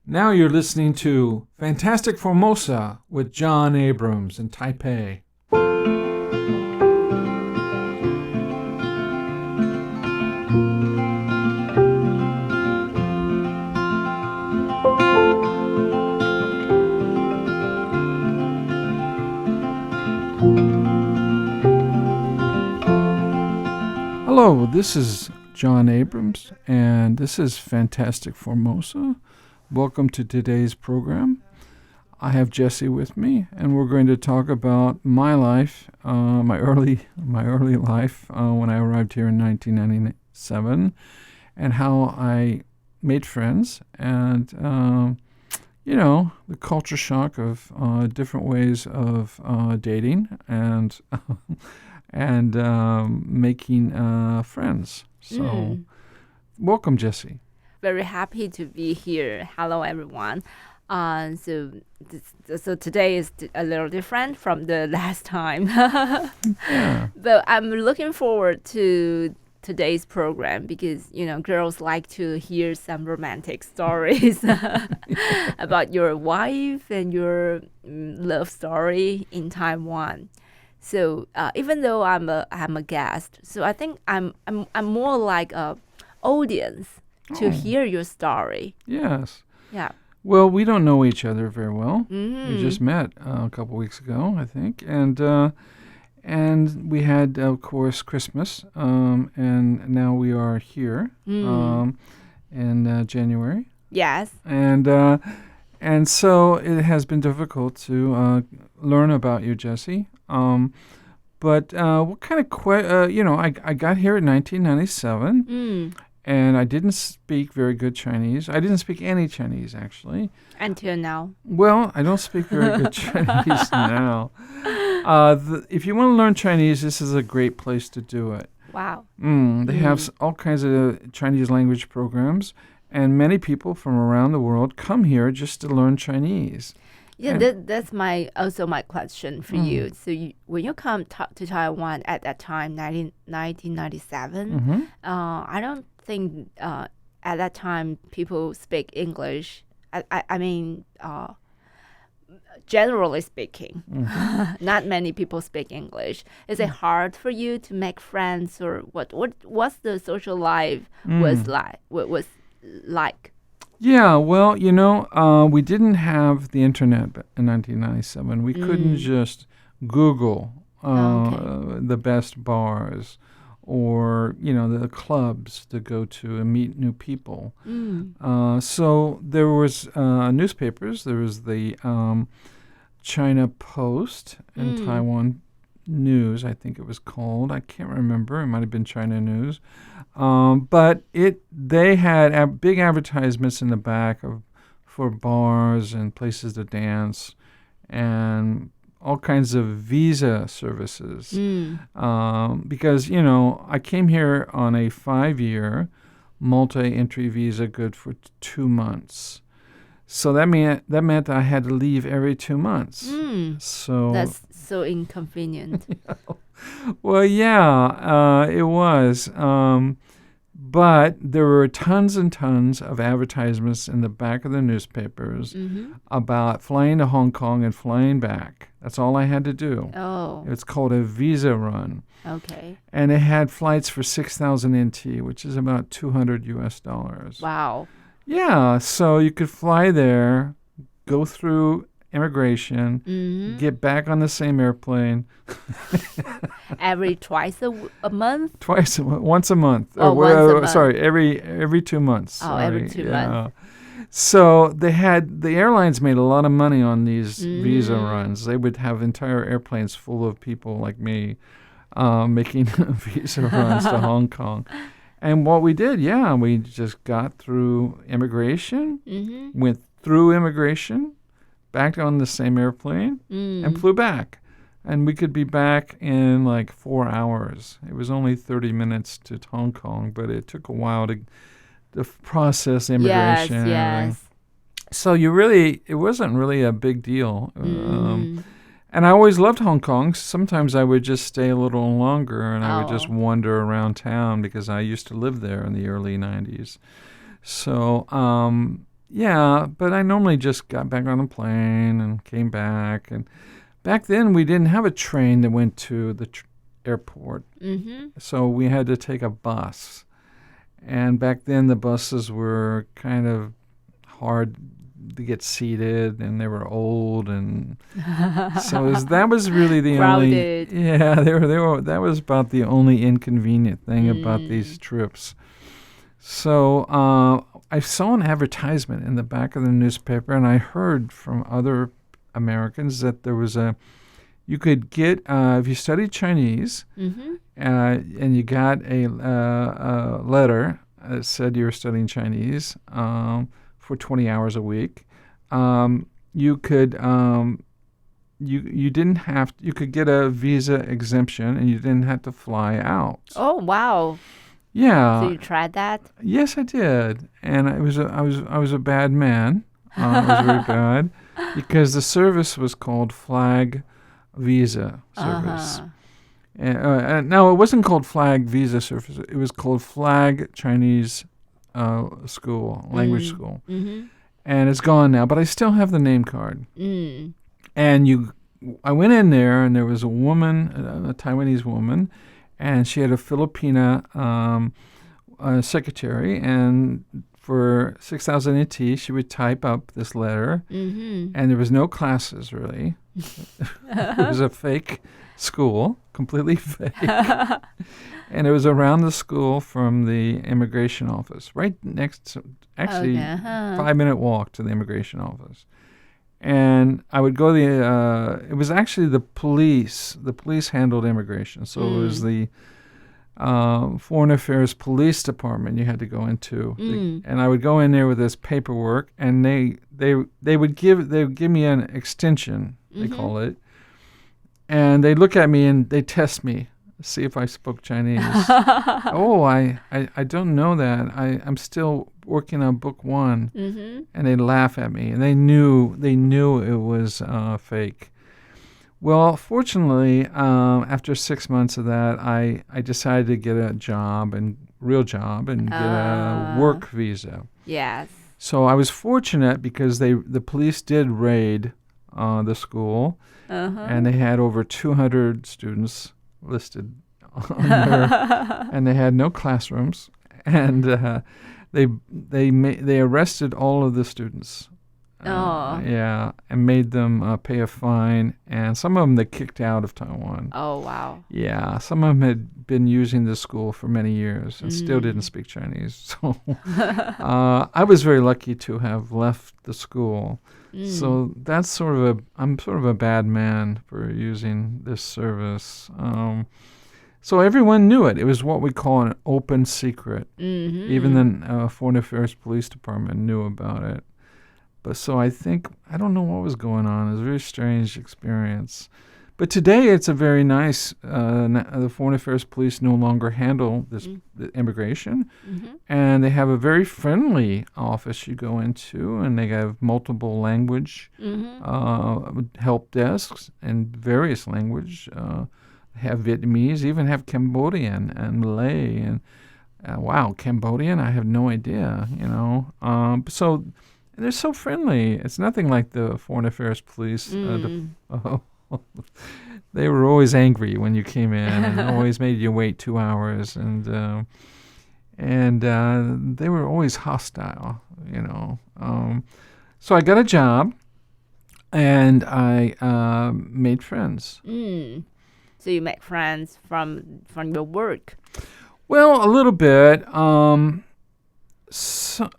Now you're listening to Fantastic Formosa with John Abrams in Taipei. Hello, this is John Abrams, and this is Fantastic Formosa. Welcome to today's program. I have Jacey with me, and we're going to talk about my life, my early life when I arrived here in 1997, and how I made friends, and the culture shock of different ways of dating and making friends. So, welcome, Jacey. Very happy to be here. Hello, everyone. So today is a little different from the last time. Yeah. But I'm looking forward to today's program because, girls like to hear some romantic stories about your wife and your love story in Taiwan. So even though I'm a guest, so I think I'm more like a audience to hear your story. Yes. Yeah. Well, we don't know each other very well. Mm-hmm. We just met a couple weeks ago, I think, and we had, of course, Christmas, and now we are here in January. Yes. And so it has been difficult to learn about you, Jacey. But what kind of I got here in 1997. And I didn't speak very good Chinese. I didn't speak any Chinese, actually. Until now. Well, I don't speak very good Chinese now. If you want to learn Chinese, this is a great place to do it. Wow. They have all kinds of Chinese language programs, and many people from around the world come here just to learn Chinese. Yeah, that's my question for you. So when you come to Taiwan at that time, 1997, I don't think at that time people speak English. I mean, generally speaking, not many people speak English. Is it hard for you to make friends, or what's the social life was like? Yeah, well, we didn't have the internet in 1997. We couldn't just Google the best bars or, the clubs to go to and meet new people. So there was newspapers. There was the China Post and Taiwan News, I think it was called. I can't remember. It might have been China News. But they had big advertisements in the back for bars and places to dance and all kinds of visa services. Because, I came here on a 5-year multi-entry visa good for 2 months. So that meant that I had to leave every 2 months. So that's so inconvenient. Well, yeah, it was. But there were tons and tons of advertisements in the back of the newspapers about flying to Hong Kong and flying back. That's all I had to do. Oh. It's called a visa run. Okay. And it had flights for 6,000 NT, which is about $200 US. Wow. Yeah, so you could fly there, go through immigration, get back on the same airplane. Twice a month? Once a month. Oh, once a month. Sorry, every 2 months. Oh, every 2 months. So the airlines made a lot of money on these visa runs. They would have entire airplanes full of people like me making visa runs to Hong Kong. And what we did, we just got through immigration, went through immigration, back on the same airplane, and flew back. And we could be back in like 4 hours. It was only 30 minutes to Hong Kong, but it took a while to process immigration. Yes. So it wasn't really a big deal. And I always loved Hong Kong. Sometimes I would just stay a little longer and I would just wander around town because I used to live there in the early 90s. So Yeah, but I normally just got back on the plane and came back. And back then, we didn't have a train that went to the airport. Mm-hmm. So we had to take a bus. And back then, the buses were kind of hard to get seated, and they were old. And so that was really the Crowded. only. Yeah, that was about the only inconvenient thing about these trips. So I saw an advertisement in the back of the newspaper, and I heard from other Americans that there was you could get, if you studied Chinese, Mm-hmm. and you got a letter that said you were studying Chinese for 20 hours a week, you could, you didn't have, you could get a visa exemption, and you didn't have to fly out. Oh, wow. Yeah. So you tried that? Yes, I did, and I was a bad man. I was very bad because the service was called Flag Visa Service. Uh-huh. And no, it wasn't called Flag Visa Service. It was called Flag Chinese School, Language School, Mm-hmm. and it's gone now. But I still have the name card. Mm. And I went in there, and there was a woman, a Taiwanese woman, and she had a Filipina secretary, and for 6,000 NT, she would type up this letter, Mm-hmm. and there was no classes, really. It was a fake school, completely fake. And it was around the school from the immigration office, right next to, actually, Okay, uh-huh. 5-minute walk to the immigration office. And I would go it was actually the police. The police handled immigration. So it was the Foreign Affairs Police Department you had to go into. And I would go in there with this paperwork, and they would give me an extension, they call it. And they look at me and they test me, see if I spoke Chinese. Oh, I don't know that. I'm still working on book 1. Mm-hmm. And they laugh at me, and they knew it was fake. Well, fortunately, after 6 months of that, I decided to get a job, real job, and get a work visa. Yes. So I was fortunate because the police did raid the school, and they had over 200 students listed on there, and they had no classrooms, and they arrested all of the students. Yeah, and made them pay a fine, and some of them they kicked out of Taiwan. Oh, wow. Yeah, some of them had been using the school for many years and still didn't speak Chinese. So I was very lucky to have left the school. So that's I'm sort of a bad man for using this service. So everyone knew it. It was what we call an open secret. Mm-hmm. Even the Foreign Affairs Police Department knew about it. But so I don't know what was going on. It was a very strange experience. But today it's a very nice, the Foreign Affairs Police no longer handle this the immigration. Mm-hmm. And they have a very friendly office you go into, and they have multiple language help desks in various language. Have Vietnamese, even have Cambodian and Malay. And wow, Cambodian, I have no idea, So they're so friendly. It's nothing like the Foreign Affairs Police. They were always angry when you came in, and always made you wait 2 hours, and they were always hostile. So I got a job, and I made friends. So you make friends from your work? Well, a little bit. So,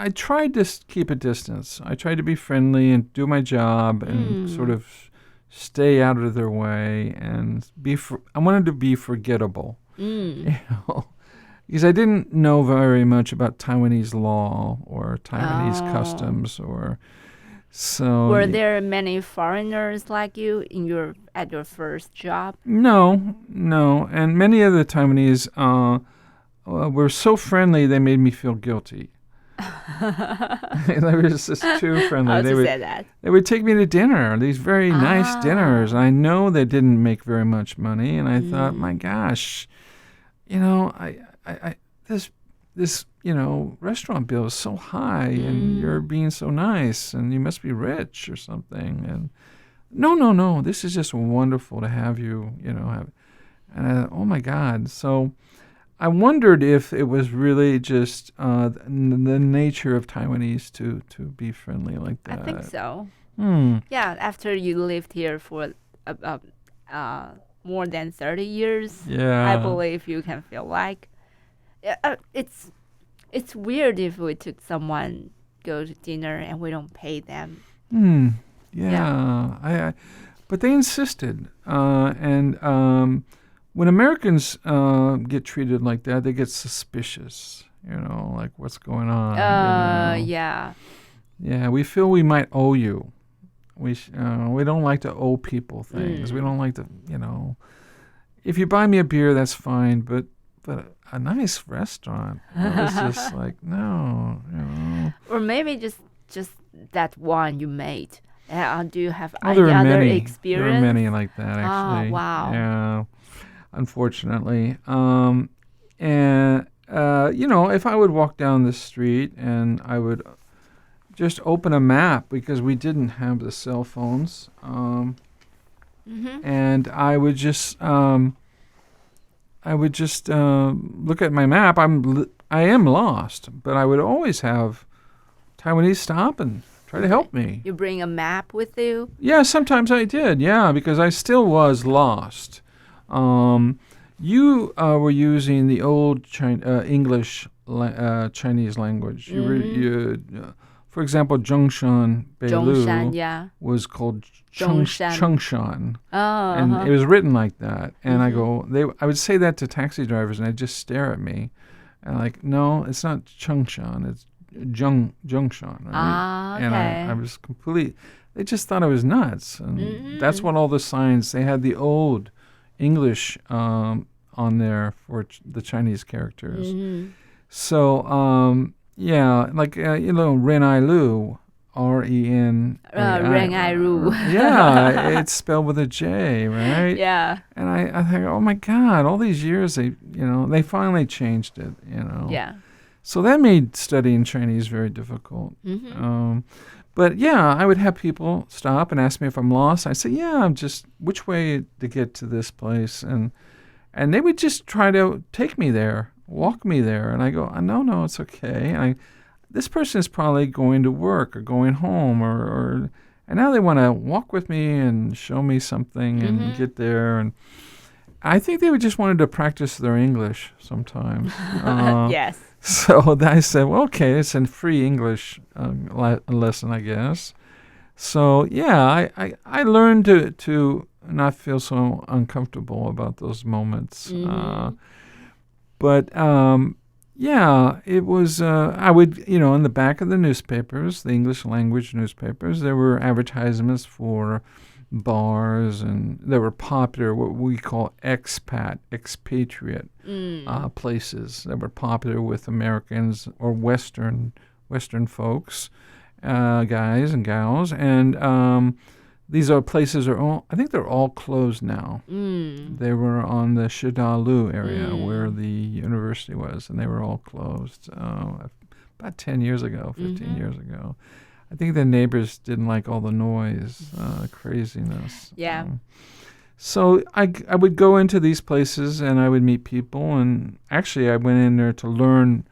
I tried to keep a distance. I tried to be friendly and do my job and sort of stay out of their way and I wanted to be forgettable, because I didn't know very much about Taiwanese law or Taiwanese customs so. Were there many foreigners like you at your first job? No, and many of the Taiwanese were so friendly they made me feel guilty. They were just too friendly. How to say that? They would take me to dinner, these very nice dinners. I know they didn't make very much money, and I thought, my gosh, this, restaurant bill is so high, and you're being so nice, and you must be rich or something. And no, this is just wonderful to have you, have. And oh my God. So I wondered if it was really just the nature of Taiwanese to be friendly like that. I think so. Hmm. Yeah, after you lived here for more than 30 years, Yeah. I believe you can feel like it's weird if we took someone go to dinner and we don't pay them. Yeah. But they insisted, and when Americans get treated like that, they get suspicious. Like what's going on? Yeah. Yeah, we feel we might owe you. We don't like to owe people things. We don't like to, if you buy me a beer, that's fine, but a nice restaurant, it's just like, no. Or maybe just that one you made. Do you have there any are other many. experience? There are many like that, actually. Oh, wow. Yeah, unfortunately. And if I would walk down the street and I would just open a map, because we didn't have the cell phones, and I would just look at my map. I am lost, but I would always have Taiwanese stop and try to help me. You bring a map with you? Yeah, sometimes I did. Yeah, because I still was lost. You were using the old English Chinese language. For example, Zhongshan Beilu was called Chongshan. Oh, And it was written like that. And I would say that to taxi drivers, and they'd just stare at me. And like, no, it's not Chongshan, it's Zhongshan. Right? Ah, okay. And I was they just thought I was nuts. And that's what all the signs, they had the old English on there for the Chinese characters. So, yeah, like, Renai Lu, R-E-N. Renai Lu. Yeah, it's spelled with a J, right? Yeah. And I think, oh my God, all these years, they finally changed it, Yeah. So that made studying Chinese very difficult. But yeah, I would have people stop and ask me if I'm lost. I say, yeah, I'm just, which way to get to this place? And they would just try to take me there, walk me there. And I go, no, it's okay. And this person is probably going to work or going home, and now they want to walk with me and show me something and get there. And I think they would just wanted to practice their English sometimes. Yes. So I said, well, okay, it's a free English lesson, I guess. So yeah, I learned to not feel so uncomfortable about those moments. But yeah, it was, I would, in the back of the newspapers, the English language newspapers, there were advertisements for bars, and they were popular, what we call expatriate places that were popular with Americans or Western folks, guys and gals. And these places I think they're all closed now. They were on the Shidalu area where the university was, and they were all closed about 10 years ago, 15 years ago. I think the neighbors didn't like all the noise, craziness. Yeah. So I would go into these places and I would meet people, and actually I went in there to learn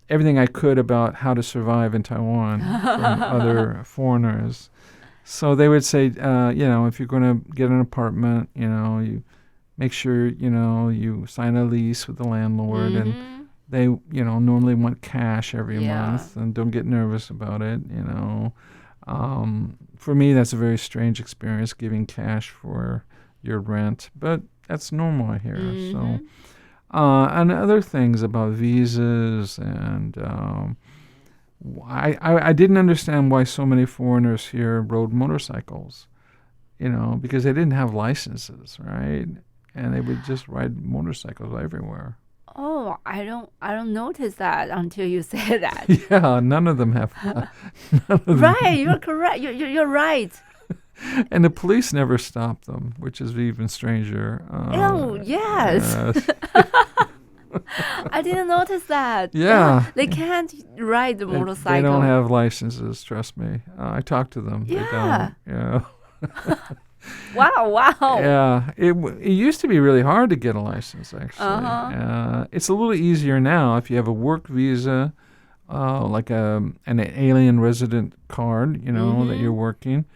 everything I could about how to survive in Taiwan from other foreigners. So they would say, if you're going to get an apartment, you make sure, you sign a lease with the landlord, and they, normally want cash every month, and don't get nervous about it, For me, that's a very strange experience, giving cash for your rent, but that's normal here. So, and other things about visas, and I didn't understand why so many foreigners here rode motorcycles, because they didn't have licenses, right? And they would just ride motorcycles everywhere. Oh, I don't notice that until you say that. Yeah, none of them have. Right, you're correct. You're right. And the police never stopped them, which is even stranger. Oh, yes. I didn't notice that. Yeah. They can't ride the motorcycle. They don't have licenses, trust me. I talked to them. Yeah. They don't. Yeah. Wow. Yeah. It used to be really hard to get a license, actually. It's a little easier now if you have a work visa, like an alien resident card, that you're working.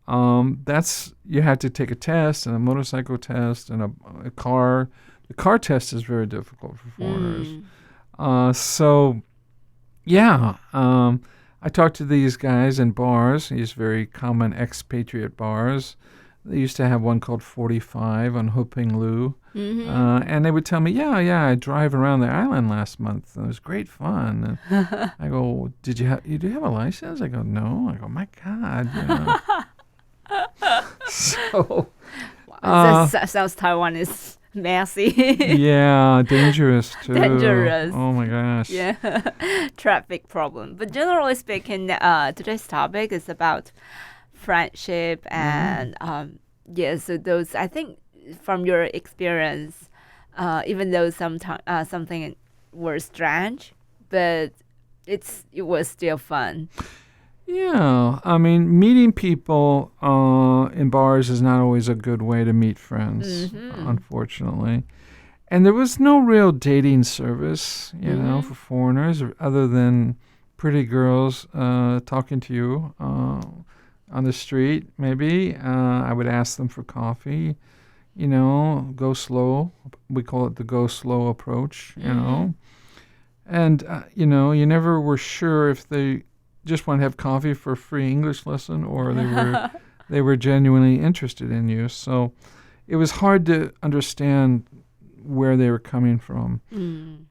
You have to take a test and a motorcycle test and a car. The car test is very difficult for foreigners. I talked to these guys in bars, these very common expatriate bars. They used to have one called 45 on Hoping Lu. And they would tell me, yeah, I drive around the island last month. And it was great fun. And I go, do you have a license? I go, no. I go, my God. So. South Taiwan is messy. Yeah, dangerous too. Dangerous. Oh my gosh. Yeah, traffic problem. But generally speaking, today's topic is about friendship and so those, I think, from your experience, even though something was strange, but it was still fun. Yeah, I mean, meeting people in bars is not always a good way to meet friends, unfortunately. And there was no real dating service, for foreigners, other than pretty girls talking to you on the street, maybe. I would ask them for coffee, go slow. We call it the go slow approach, And, you never were sure if they just want to have coffee for a free English lesson or they were genuinely interested in you. So it was hard to understand where they were coming from.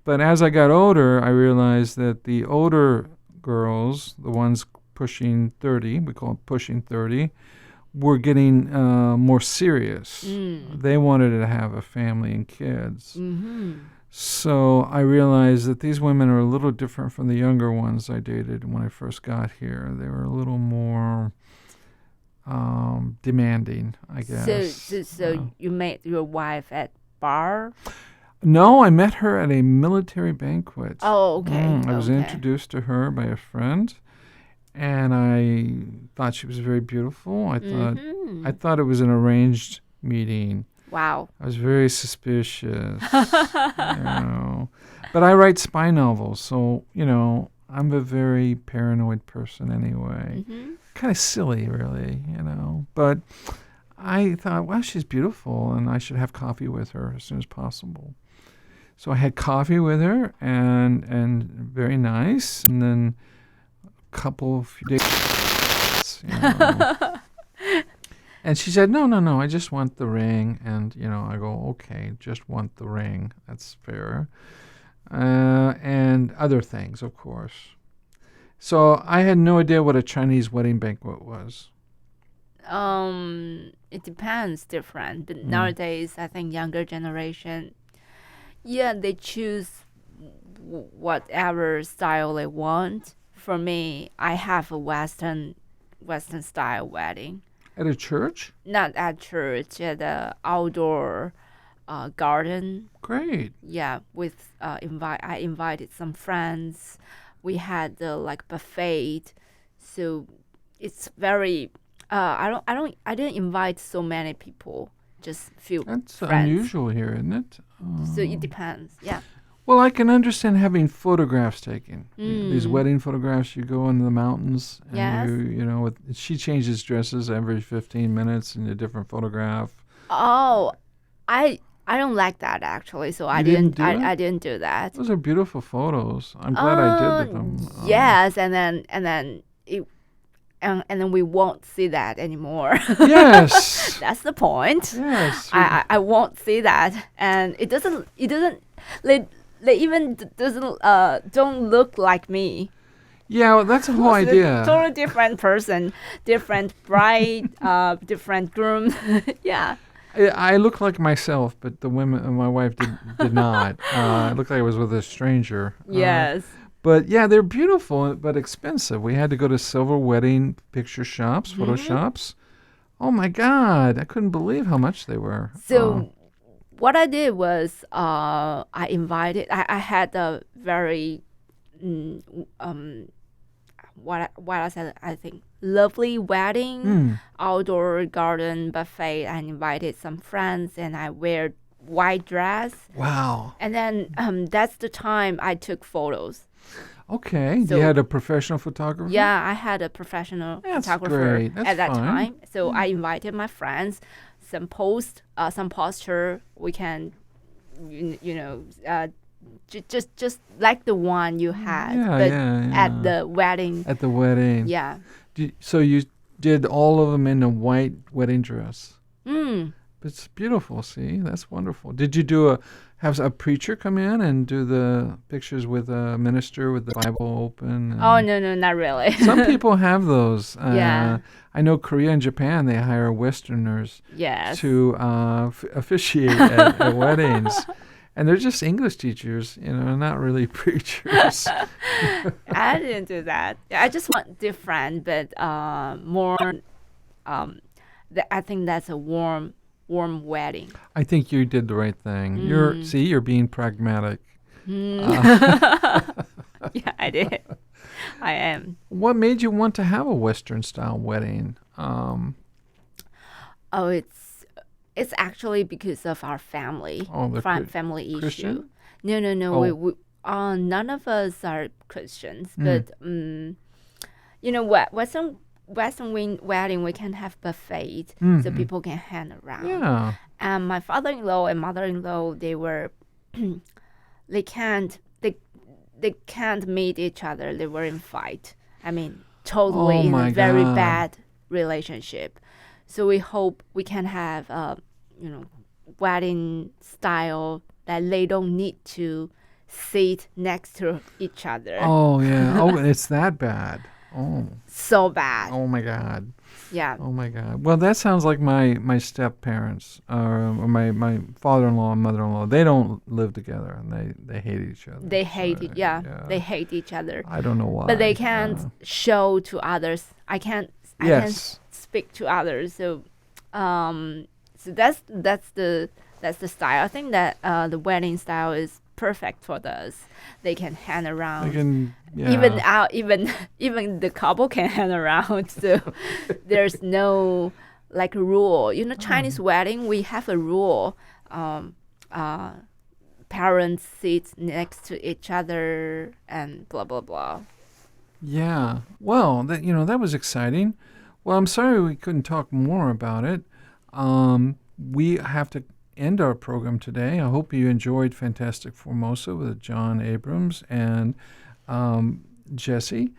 But as I got older, I realized that the older girls, the ones pushing 30, we call it pushing 30, were getting more serious. They wanted to have a family and kids. So I realized that these women are a little different from the younger ones I dated when I first got here. They were a little more demanding, I guess. So you met your wife at bar? No, I met her at a military banquet. Oh, okay. I was introduced to her by a friend, and I thought she was very beautiful. I thought it was an arranged meeting. Wow. I was very suspicious. But I write spy novels, so, I'm a very paranoid person anyway. Kind of silly, really, But I thought, well, she's beautiful, and I should have coffee with her as soon as possible. So I had coffee with her, and very nice, and then a few days, And she said, no, I just want the ring. And, I go, okay, just want the ring. That's fair. And other things, of course. So I had no idea what a Chinese wedding banquet was. It depends, different. But nowadays, I think younger generation, they choose whatever style they want. For me, I have a Western style wedding. At a church? Not at church, at the outdoor garden. Great. Yeah, with I invited some friends. We had the buffet, so it's very. I didn't invite so many people, just few. That's friends. Unusual here, isn't it? So it depends. Yeah. Well, I can understand having photographs taken. These wedding photographs, you go into the mountains, and she changes dresses every 15 minutes in a different photograph. Oh, I don't like that actually, so I didn't do that. Those are beautiful photos. I'm glad I did them. Yes, and then we won't see that anymore. Yes. That's the point. Yes. I won't see that, and it doesn't they even don't look like me. Yeah, well, that's the whole idea. Totally different person, different bride, different groom. Yeah. I look like myself, but the women, my wife did not. It looked like I was with a stranger. Yes. But yeah, they're beautiful, but expensive. We had to go to silver wedding picture shops, photo shops. Oh my God, I couldn't believe how much they were. So what I did was I had a very what I said, I think lovely wedding, outdoor garden buffet. I invited some friends and I wear white dress. Wow. And then that's the time I took photos. Okay. So- you had a professional photographer? Yeah, I had a professional That's photographer great. That's at that fine. time. So I invited my friends, some posture. We can, just like the one you had, Yeah, but yeah, at yeah. the wedding. At the wedding. Yeah. So you did all of them in a white wedding dress. Mm. It's beautiful. See, that's wonderful. Did you have a preacher come in and do the pictures with a minister with the Bible open? Oh no, not really. Some people have those. Yeah. I know Korea and Japan, they hire Westerners Yes. to officiate at weddings. And they're just English teachers, not really preachers. I didn't do that. I just want different, but more. I think that's a warm wedding. I think you did the right thing. You're being pragmatic. Yeah, I did. I am. What made you want to have a Western style wedding? Oh, it's actually because of our family. Oh, the family issue. Christian? No. Oh. We none of us are Christians, but Western wedding we can have buffet, so people can hang around. Yeah. And my father-in-law and mother-in-law, they were they can't meet each other. They were in fight. I mean, totally Oh in my a very God. bad relationship. So we hope we can have wedding style that they don't need to sit next to each other. Oh yeah. Oh, it's that bad. Oh. So bad. Oh my God. Yeah. Oh my God. Well, that sounds like my step parents, or my father-in-law and mother-in-law. They don't live together, and they hate each other. They hate So, it. Yeah, they hate each other. I don't know why. But they can't show to others. I can't Yes. speak to others. So that's the style. I think that the wedding style is perfect for us. They can hang around. They can. Yeah. Even the couple can hang around. So there's no like rule. Chinese wedding we have a rule. Parents sit next to each other and blah blah blah. Yeah. Well, that was exciting. Well, I'm sorry we couldn't talk more about it. We have to end our program today. I hope you enjoyed Fantastic Formosa with John Abrams and Jacey,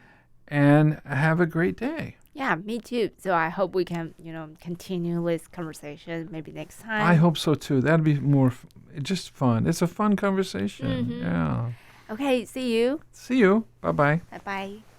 and have a great day. Yeah, me too. So I hope we can, continue this conversation maybe next time. I hope so too. That'd be just fun. It's a fun conversation. Yeah. Okay, see you. See you. Bye-bye. Bye-bye.